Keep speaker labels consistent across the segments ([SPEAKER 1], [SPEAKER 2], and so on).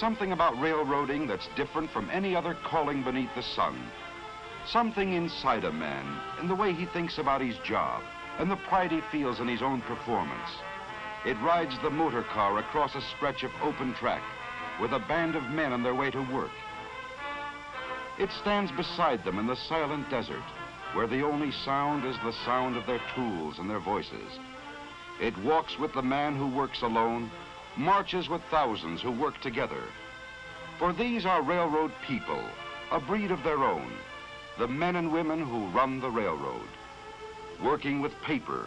[SPEAKER 1] something about railroading that's different from any other calling beneath the sun. Something inside a man, in the way he thinks about his job, and the pride he feels in his own performance. It rides the motor car across a stretch of open track with a band of men on their way to work. It stands beside them in the silent desert, where the only sound is the sound of their tools and their voices. It walks with the man who works alone, marches with thousands who work together. For these are railroad people, a breed of their own, the men and women who run the railroad, working with paper,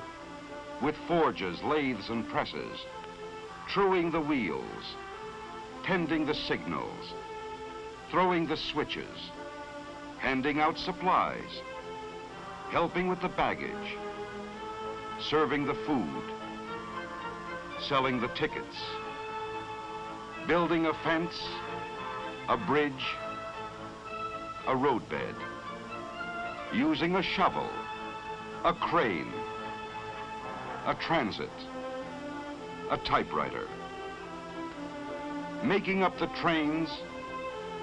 [SPEAKER 1] with forges, lathes, and presses, truing the wheels, tending the signals, throwing the switches, handing out supplies, helping with the baggage, serving the food, selling the tickets, building a fence, a bridge, a roadbed, using a shovel, a crane, a transit, a typewriter, making up the trains,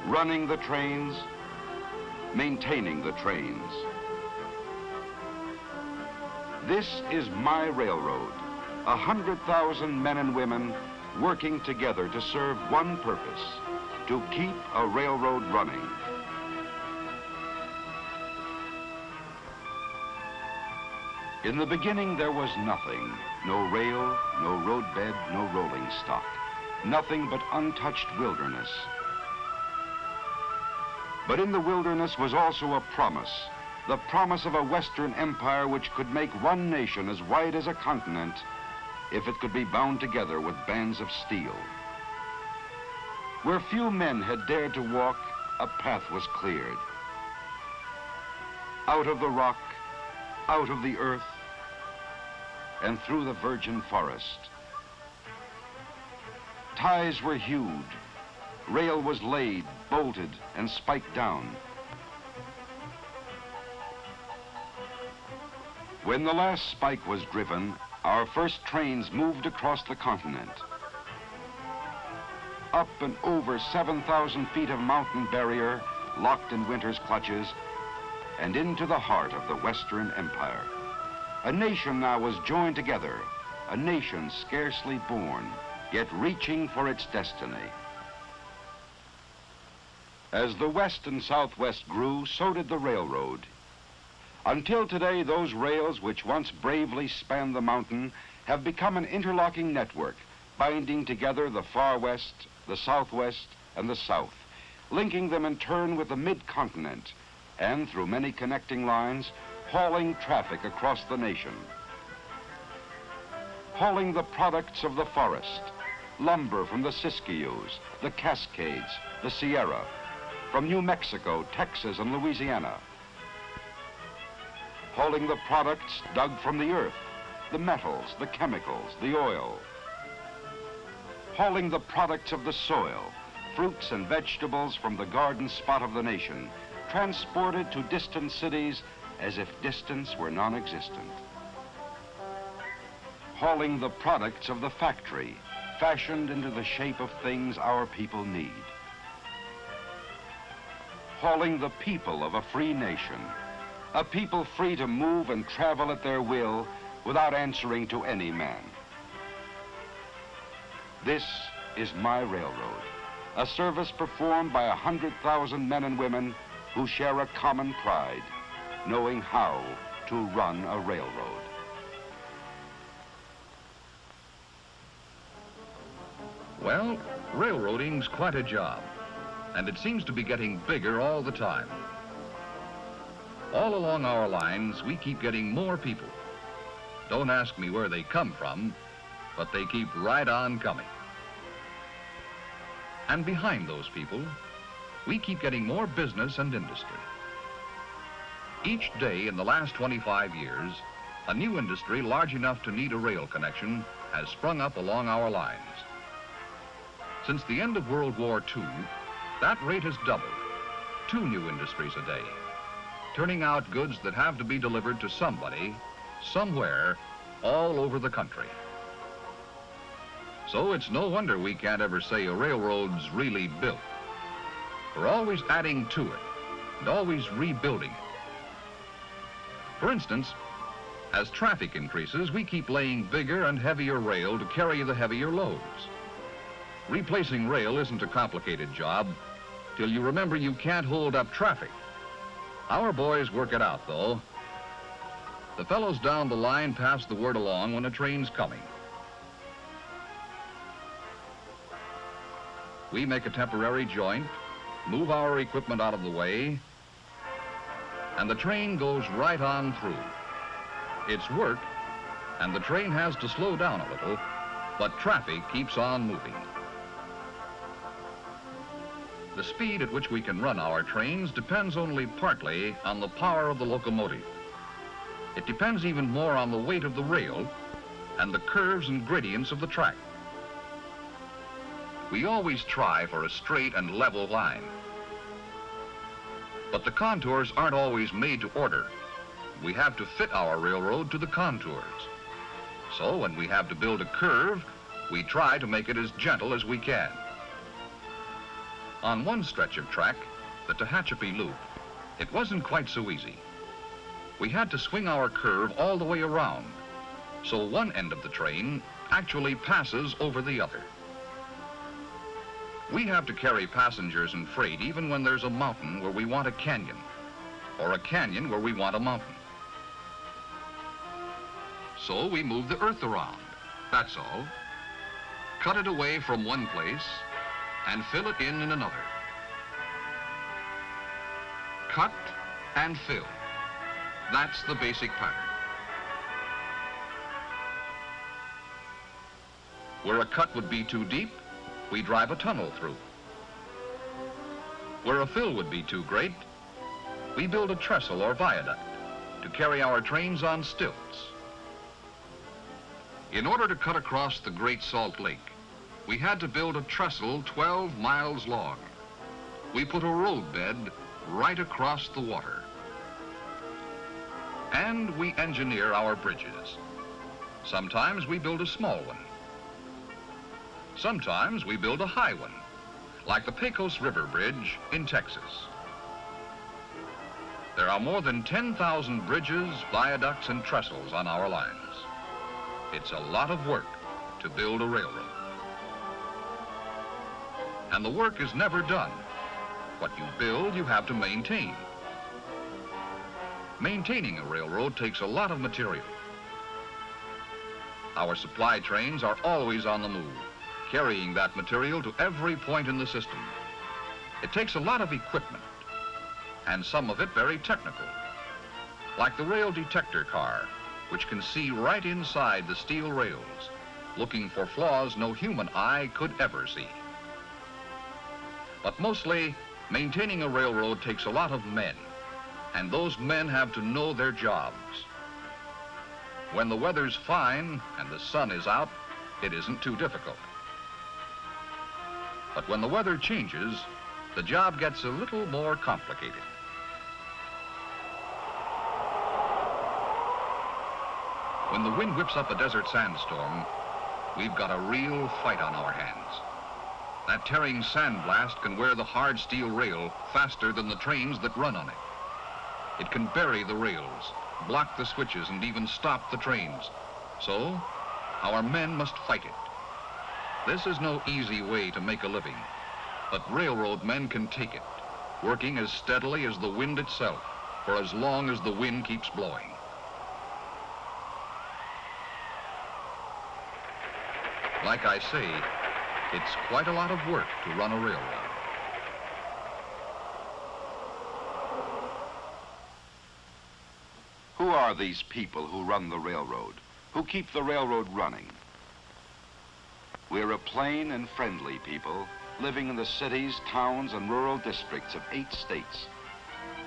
[SPEAKER 1] running the trains, maintaining the trains. This is my railroad, 100,000 men and women working together to serve one purpose, to keep a railroad running. In the beginning, there was nothing. No rail, no roadbed, no rolling stock. Nothing but untouched wilderness. But in the wilderness was also a promise, the promise of a Western empire which could make one nation as wide as a continent if it could be bound together with bands of steel. Where few men had dared to walk, a path was cleared. Out of the rock, out of the earth, and through the virgin forest. Ties were hewed, rail was laid, bolted, and spiked down. When the last spike was driven, our first trains moved across the continent. Up and over 7,000 feet of mountain barrier, locked in winter's clutches, and into the heart of the Western Empire. A nation now was joined together, a nation scarcely born, yet reaching for its destiny. As the West and Southwest grew, so did the railroad. Until today, those rails which once bravely spanned the mountain have become an interlocking network, binding together the far west, the southwest, and the south, linking them in turn with the mid-continent, and through many connecting lines, hauling traffic across the nation. Hauling the products of the forest, lumber from the Siskiyous, the Cascades, the Sierra, from New Mexico, Texas, and Louisiana. Hauling the products dug from the earth, the metals, the chemicals, the oil. Hauling the products of the soil, fruits and vegetables from the garden spot of the nation, transported to distant cities as if distance were non-existent. Hauling the products of the factory, fashioned into the shape of things our people need. Hauling the people of a free nation, a people free to move and travel at their will without answering to any man. This is my railroad, a service performed by 100,000 men and women who share a common pride, knowing how to run a railroad.
[SPEAKER 2] Well, railroading's quite a job, and it seems to be getting bigger all the time. All along our lines, we keep getting more people. Don't ask me where they come from, but they keep right on coming. And behind those people, we keep getting more business and industry. Each day in the last 25 years, a new industry large enough to need a rail connection has sprung up along our lines. Since the end of World War II, that rate has doubled, 2 new industries a day, turning out goods that have to be delivered to somebody, somewhere, all over the country. So it's no wonder we can't ever say a railroad's really built. We're always adding to it and always rebuilding it. For instance, as traffic increases, we keep laying bigger and heavier rail to carry the heavier loads. Replacing rail isn't a complicated job till you remember you can't hold up traffic. Our boys work it out, though. The fellows down the line pass the word along when a train's coming. We make a temporary joint, move our equipment out of the way, and the train goes right on through. It's work, and the train has to slow down a little, but traffic keeps on moving. The speed at which we can run our trains depends only partly on the power of the locomotive. It depends even more on the weight of the rail and the curves and gradients of the track. We always try for a straight and level line. But the contours aren't always made to order. We have to fit our railroad to the contours. So when we have to build a curve, we try to make it as gentle as we can. On one stretch of track, the Tehachapi Loop, it wasn't quite so easy. We had to swing our curve all the way around, so one end of the train actually passes over the other. We have to carry passengers and freight even when there's a mountain where we want a canyon, or a canyon where we want a mountain. So we move the earth around, that's all. Cut it away from one place and fill it in another. Cut and fill. That's the basic pattern. Where a cut would be too deep, we drive a tunnel through. Where a fill would be too great, we build a trestle or viaduct to carry our trains on stilts. In order to cut across the Great Salt Lake, we had to build a trestle 12 miles long. We put a roadbed right across the water. And we engineer our bridges. Sometimes we build a small one. Sometimes we build a high one, like the Pecos River Bridge in Texas. There are more than 10,000 bridges, viaducts, and trestles on our lines. It's a lot of work to build a railroad. And the work is never done. What you build, you have to maintain. Maintaining a railroad takes a lot of material. Our supply trains are always on the move, carrying that material to every point in the system. It takes a lot of equipment, and some of it very technical, like the rail detector car, which can see right inside the steel rails, looking for flaws no human eye could ever see. But mostly, maintaining a railroad takes a lot of men, and those men have to know their jobs. When the weather's fine and the sun is out, it isn't too difficult. But when the weather changes, the job gets a little more complicated. When the wind whips up a desert sandstorm, we've got a real fight on our hands. That tearing sandblast can wear the hard steel rail faster than the trains that run on it. It can bury the rails, block the switches, and even stop the trains. So, our men must fight it. This is no easy way to make a living, but railroad men can take it, working as steadily as the wind itself, for as long as the wind keeps blowing. Like I say, it's quite a lot of work to run a railroad.
[SPEAKER 1] Who are these people who run the railroad, who keep the railroad running? We're a plain and friendly people living in the cities, towns, and rural districts of 8 states,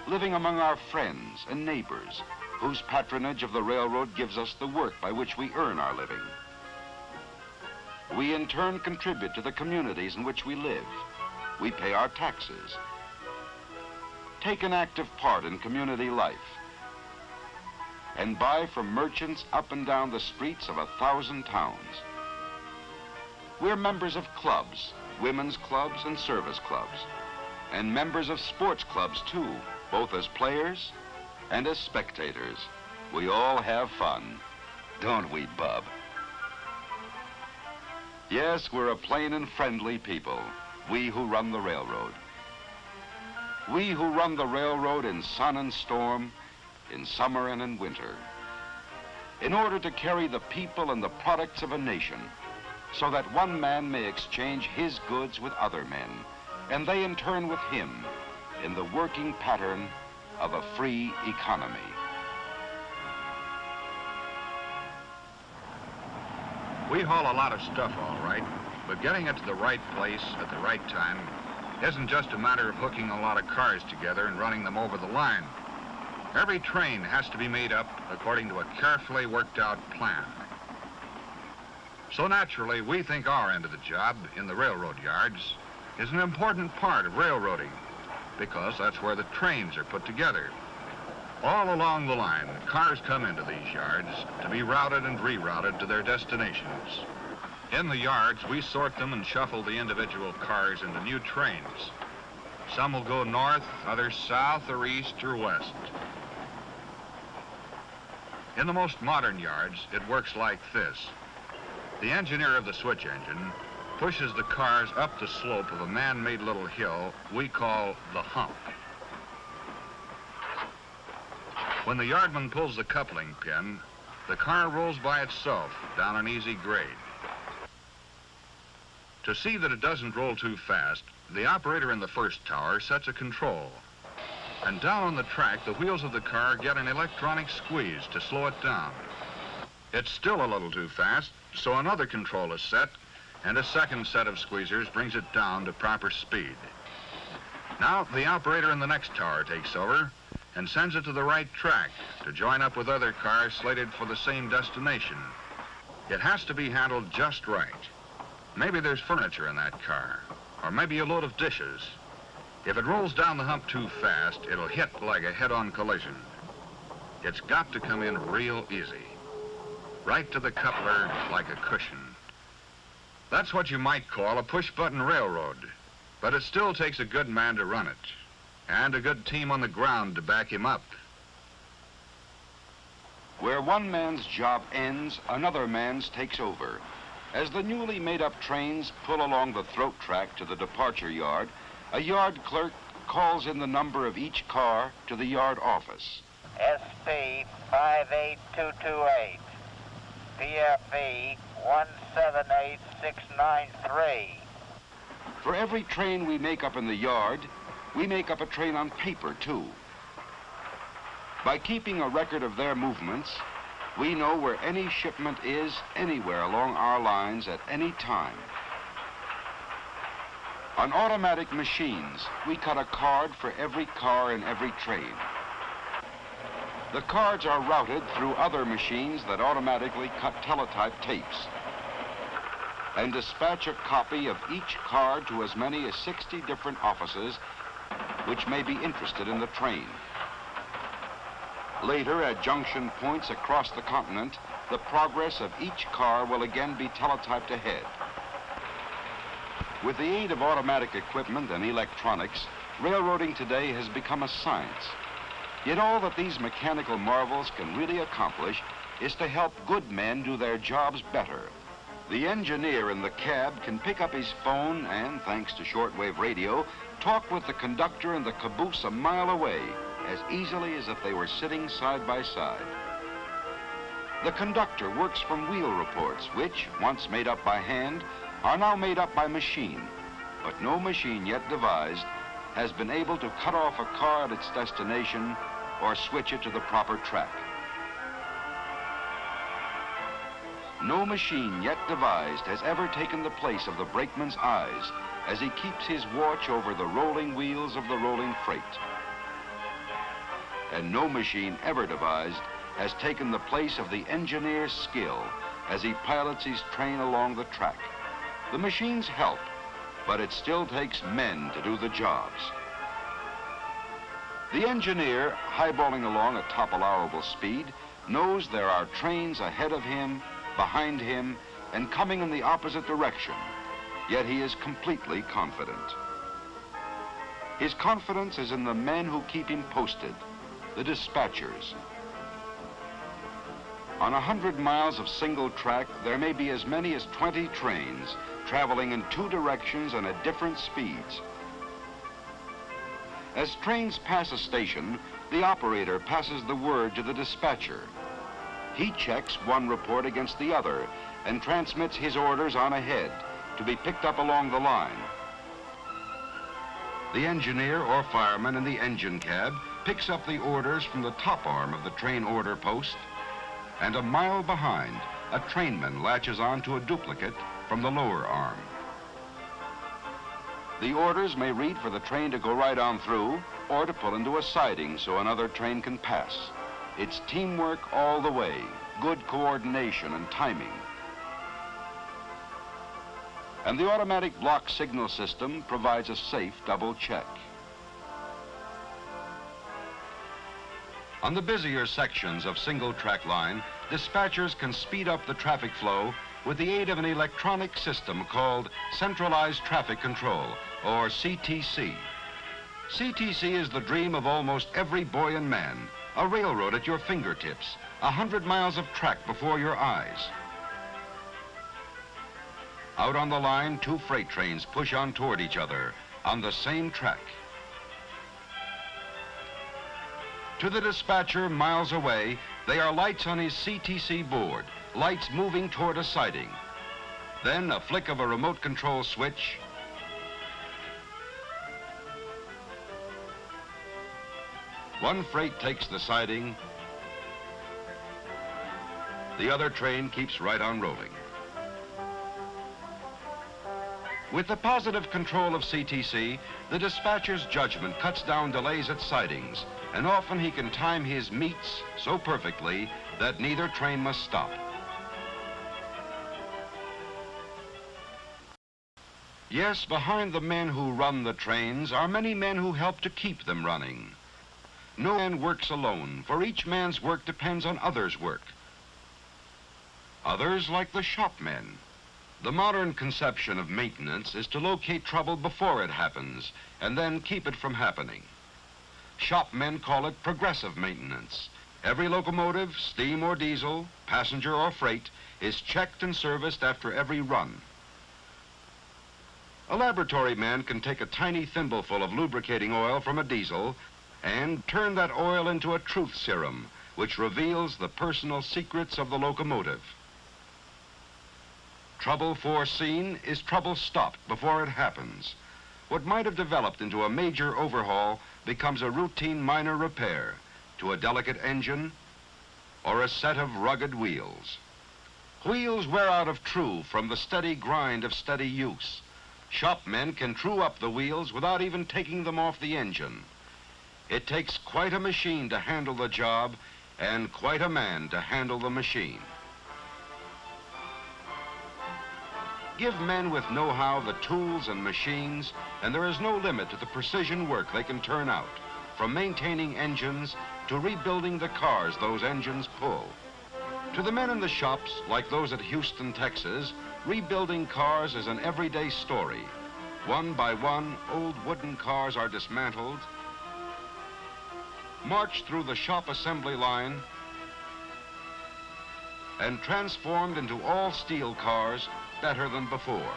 [SPEAKER 1] living among our friends and neighbors, whose patronage of the railroad gives us the work by which we earn our living. We in turn contribute to the communities in which we live. We pay our taxes, take an active part in community life, and buy from merchants up and down the streets of 1,000 towns. We're members of clubs, women's clubs and service clubs, and members of sports clubs too, both as players and as spectators. We all have fun, don't we, Bub? Yes, we're a plain and friendly people, we who run the railroad. We who run the railroad in sun and storm, in summer and in winter, in order to carry the people and the products of a nation, so that one man may exchange his goods with other men, and they in turn with him, in the working pattern of a free economy.
[SPEAKER 2] We haul a lot of stuff, all right, but getting it to the right place at the right time isn't just a matter of hooking a lot of cars together and running them over the line. Every train has to be made up according to a carefully worked out plan. So naturally, we think our end of the job in the railroad yards is an important part of railroading, because that's where the trains are put together. All along the line, cars come into these yards to be routed and rerouted to their destinations. In the yards, we sort them and shuffle the individual cars into new trains. Some will go north, others south or east or west. In the most modern yards, it works like this. The engineer of the switch engine pushes the cars up the slope of a man-made little hill we call the hump. When the yardman pulls the coupling pin, the car rolls by itself down an easy grade. To see that it doesn't roll too fast, the operator in the first tower sets a control. And down on the track, the wheels of the car get an electronic squeeze to slow it down. It's still a little too fast, so another control is set, and a second set of squeezers brings it down to proper speed. Now, the operator in the next tower takes over and sends it to the right track to join up with other cars slated for the same destination. It has to be handled just right. Maybe there's furniture in that car, or maybe a load of dishes. If it rolls down the hump too fast, it'll hit like a head-on collision. It's got to come in real easy, right to the coupler like a cushion. That's what you might call a push-button railroad, but it still takes a good man to run it, and a good team on the ground to back him up.
[SPEAKER 1] Where one man's job ends, another man's takes over. As the newly made-up trains pull along the throat track to the departure yard, a yard clerk calls in the number of each car to the yard office.
[SPEAKER 3] SP 58228, PFE 178693.
[SPEAKER 1] For every train we make up in the yard, we make up a train on paper, too. By keeping a record of their movements, we know where any shipment is anywhere along our lines at any time. On automatic machines, we cut a card for every car in every train. The cards are routed through other machines that automatically cut teletype tapes and dispatch a copy of each card to as many as 60 different offices which may be interested in the train. Later, at junction points across the continent, the progress of each car will again be teletyped ahead. With the aid of automatic equipment and electronics, railroading today has become a science. Yet all that these mechanical marvels can really accomplish is to help good men do their jobs better. The engineer in the cab can pick up his phone and, thanks to shortwave radio, talk with the conductor in the caboose a mile away as easily as if they were sitting side by side. The conductor works from wheel reports, which, once made up by hand, are now made up by machine, but no machine yet devised has been able to cut off a car at its destination or switch it to the proper track. No machine yet devised has ever taken the place of the brakeman's eyes as he keeps his watch over the rolling wheels of the rolling freight. And no machine ever devised has taken the place of the engineer's skill as he pilots his train along the track. The machines help, but it still takes men to do the jobs. The engineer, highballing along at top allowable speed, knows there are trains ahead of him, behind him, and coming in the opposite direction. yet he is completely confident. His confidence is in the men who keep him posted, the dispatchers. On 100 miles of single track, there may be as many as 20 trains traveling in 2 directions and at different speeds. As trains pass a station, the operator passes the word to the dispatcher. He checks one report against the other and transmits his orders on ahead to be picked up along the line. The engineer or fireman in the engine cab picks up the orders from the top arm of the train order post, and a mile behind, a trainman latches on to a duplicate from the lower arm. The orders may read for the train to go right on through or to pull into a siding so another train can pass. It's teamwork all the way, good coordination and timing. And the automatic block signal system provides a safe double check. On the busier sections of single track line, dispatchers can speed up the traffic flow with the aid of an electronic system called Centralized Traffic Control, or CTC. CTC is the dream of almost every boy and man, a railroad at your fingertips, 100 miles of track before your eyes. Out on the line, 2 freight trains push on toward each other on the same track. To the dispatcher miles away, they are lights on his CTC board, lights moving toward a siding. Then a flick of a remote control switch, one freight takes the siding, the other train keeps right on rolling. With the positive control of CTC, the dispatcher's judgment cuts down delays at sidings, and often he can time his meets so perfectly that neither train must stop. Yes, behind the men who run the trains are many men who help to keep them running. No man works alone, for each man's work depends on others' work. Others like the shop men. The modern conception of maintenance is to locate trouble before it happens and then keep it from happening. Shop men call it progressive maintenance. Every locomotive, steam or diesel, passenger or freight, is checked and serviced after every run. A laboratory man can take a tiny thimbleful of lubricating oil from a diesel and turn that oil into a truth serum, which reveals the personal secrets of the locomotive. Trouble foreseen is trouble stopped before it happens. What might have developed into a major overhaul becomes a routine minor repair to a delicate engine or a set of rugged wheels. Wheels wear out of true from the steady grind of steady use. Shop men can true up the wheels without even taking them off the engine. It takes quite a machine to handle the job and quite a man to handle the machine. Give men with know-how the tools and machines, and there is no limit to the precision work they can turn out, from maintaining engines to rebuilding the cars those engines pull. To the men in the shops, like those at Houston, Texas, rebuilding cars is an everyday story. One by one, old wooden cars are dismantled, marched through the shop assembly line, and transformed into all steel cars better than before.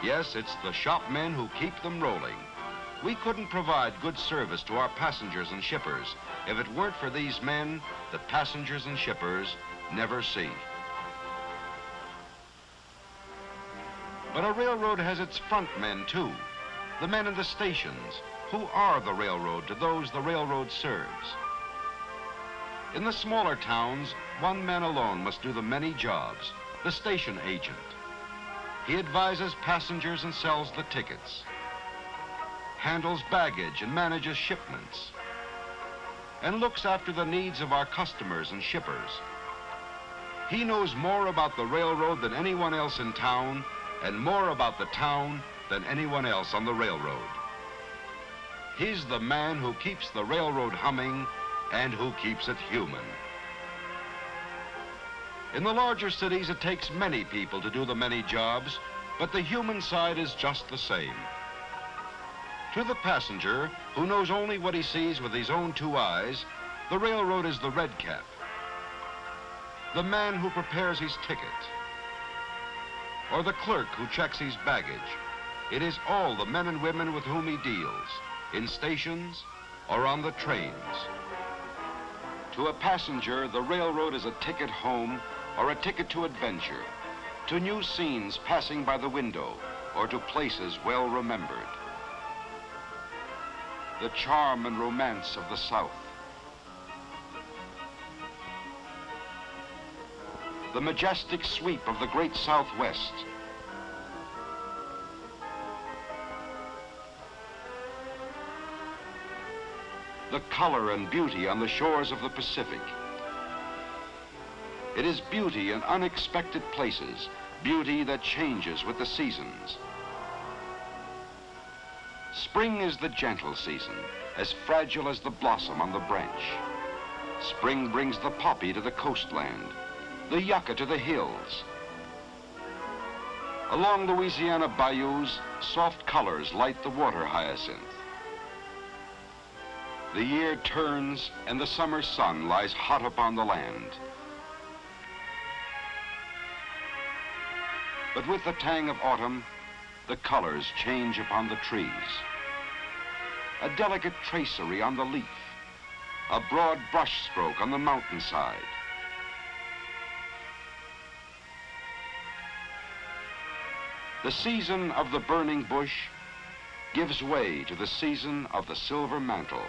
[SPEAKER 1] Yes, it's the shop men who keep them rolling. We couldn't provide good service to our passengers and shippers if it weren't for these men that passengers and shippers never see. But a railroad has its front men too, the men in the stations, who are the railroad to those the railroad serves. In the smaller towns, one man alone must do the many jobs, the station agent. He advises passengers and sells the tickets, handles baggage and manages shipments, and looks after the needs of our customers and shippers. He knows more about the railroad than anyone else in town, and more about the town than anyone else on the railroad. He's the man who keeps the railroad humming and who keeps it human. In the larger cities, it takes many people to do the many jobs, but the human side is just the same. To the passenger, who knows only what he sees with his own two eyes, the railroad is the red cap, the man who prepares his ticket, or the clerk who checks his baggage. It is all the men and women with whom he deals, in stations or on the trains. To a passenger, the railroad is a ticket home or a ticket to adventure, to new scenes passing by the window or to places well remembered. The charm and romance of the South. The majestic sweep of the great Southwest. The color and beauty on the shores of the Pacific. It is beauty in unexpected places, beauty that changes with the seasons. Spring is the gentle season, as fragile as the blossom on the branch. Spring brings the poppy to the coastland, the yucca to the hills. Along Louisiana bayous, soft colors light the water hyacinth. The year turns and the summer sun lies hot upon the land. But with the tang of autumn, the colors change upon the trees. A delicate tracery on the leaf, a broad brush stroke on the mountainside. The season of the burning bush gives way to the season of the silver mantle.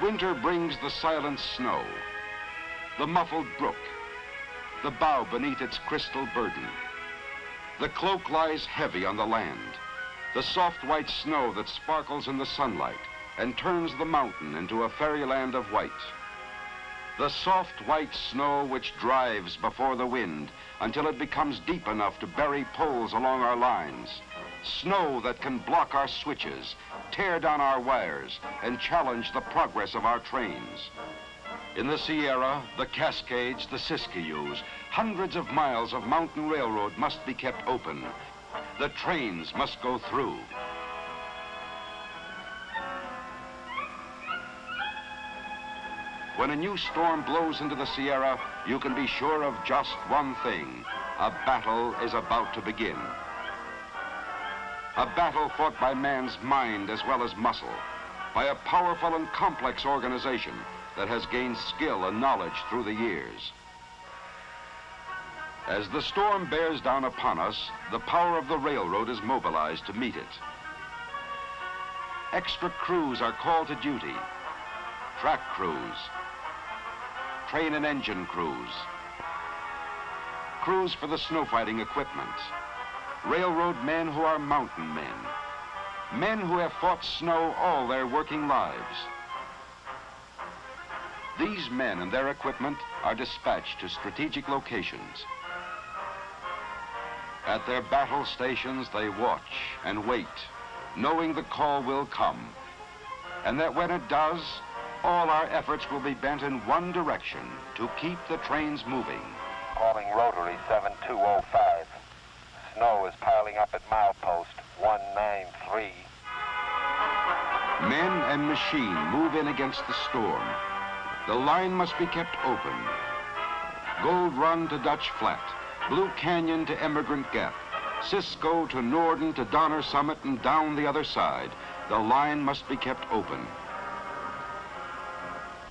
[SPEAKER 1] Winter brings the silent snow, the muffled brook, the bough beneath its crystal burden. The cloak lies heavy on the land, the soft white snow that sparkles in the sunlight and turns the mountain into a fairyland of white. The soft white snow which drives before the wind until it becomes deep enough to bury poles along our lines. Snow that can block our switches, tear down our wires, and challenge the progress of our trains. In the Sierra, the Cascades, the Siskiyous, hundreds of miles of mountain railroad must be kept open. The trains must go through. When a new storm blows into the Sierra, you can be sure of just one thing. A battle is about to begin. A battle fought by man's mind as well as muscle, by a powerful and complex organization that has gained skill and knowledge through the years. As the storm bears down upon us, the power of the railroad is mobilized to meet it. Extra crews are called to duty. Track crews, train and engine crews, crews for the snow fighting equipment, railroad men who are mountain men, men who have fought snow all their working lives. These men and their equipment are dispatched to strategic locations. At their battle stations, they watch and wait, knowing the call will come, and that when it does, all our efforts will be bent in one direction, to keep the trains moving.
[SPEAKER 3] Calling Rotary 7205. Snow is piling up at milepost 193.
[SPEAKER 1] Men and machine move in against the storm. The line must be kept open. Gold Run to Dutch Flat, Blue Canyon to Emigrant Gap, Cisco to Norden to Donner Summit and down the other side. The line must be kept open.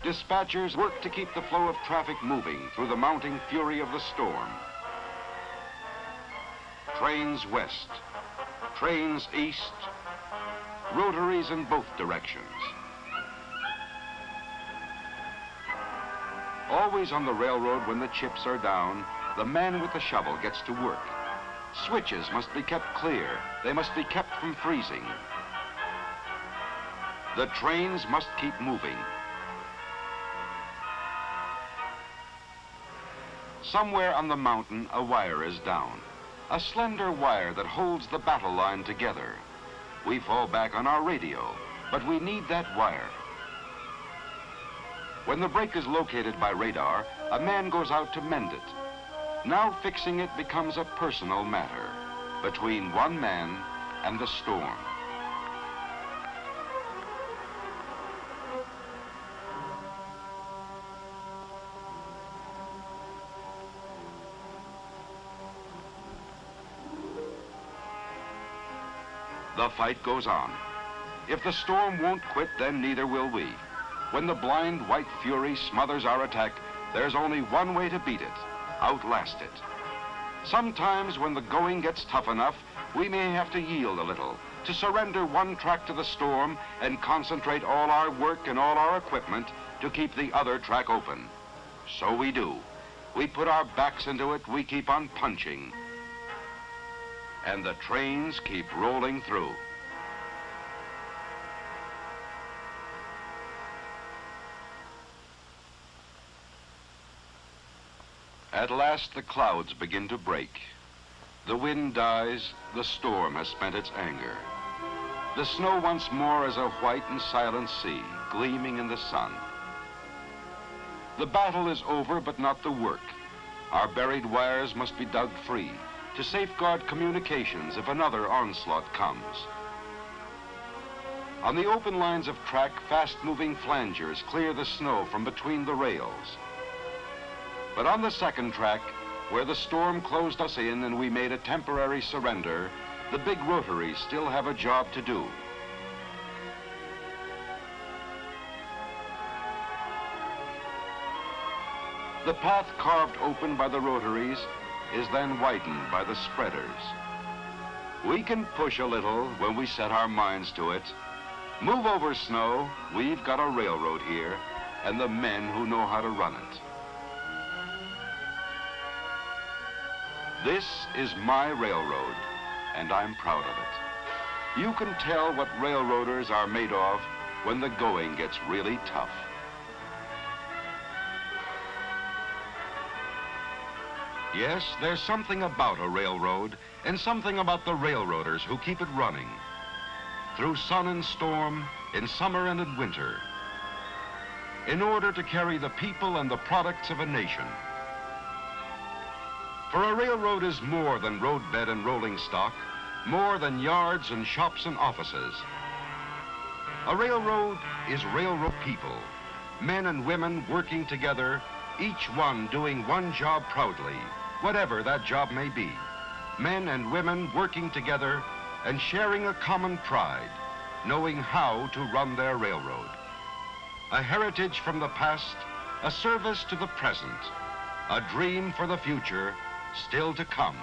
[SPEAKER 1] Dispatchers work to keep the flow of traffic moving through the mounting fury of the storm. Trains west, trains east, rotaries in both directions. Always on the railroad when the chips are down, the man with the shovel gets to work. Switches must be kept clear. They must be kept from freezing. The trains must keep moving. Somewhere on the mountain, a wire is down. A slender wire that holds the battle line together. We fall back on our radio, but we need that wire. When the break is located by radar, a man goes out to mend it. Now fixing it becomes a personal matter between one man and the storm. The fight goes on. If the storm won't quit, then neither will we. When the blind white fury smothers our attack, there's only one way to beat it: outlast it. Sometimes when the going gets tough enough, we may have to yield a little, to surrender one track to the storm and concentrate all our work and all our equipment to keep the other track open. So we do. We put our backs into it, we keep on punching. And the trains keep rolling through. At last the clouds begin to break. The wind dies, the storm has spent its anger. The snow once more is a white and silent sea, gleaming in the sun. The battle is over, but not the work. Our buried wires must be dug free to safeguard communications if another onslaught comes. On the open lines of track, fast-moving flangers clear the snow from between the rails. But on the second track, where the storm closed us in and we made a temporary surrender, the big rotaries still have a job to do. The path carved open by the rotaries is then widened by the spreaders. We can push a little when we set our minds to it. Move over, snow. We've got a railroad here, and the men who know how to run it. This is my railroad, and I'm proud of it. You can tell what railroaders are made of when the going gets really tough. Yes, there's something about a railroad and something about the railroaders who keep it running. Through sun and storm, in summer and in winter, in order to carry the people and the products of a nation. For a railroad is more than roadbed and rolling stock, more than yards and shops and offices. A railroad is railroad people, men and women working together, each one doing one job proudly, whatever that job may be. Men and women working together and sharing a common pride, knowing how to run their railroad. A heritage from the past, a service to the present, a dream for the future still to come.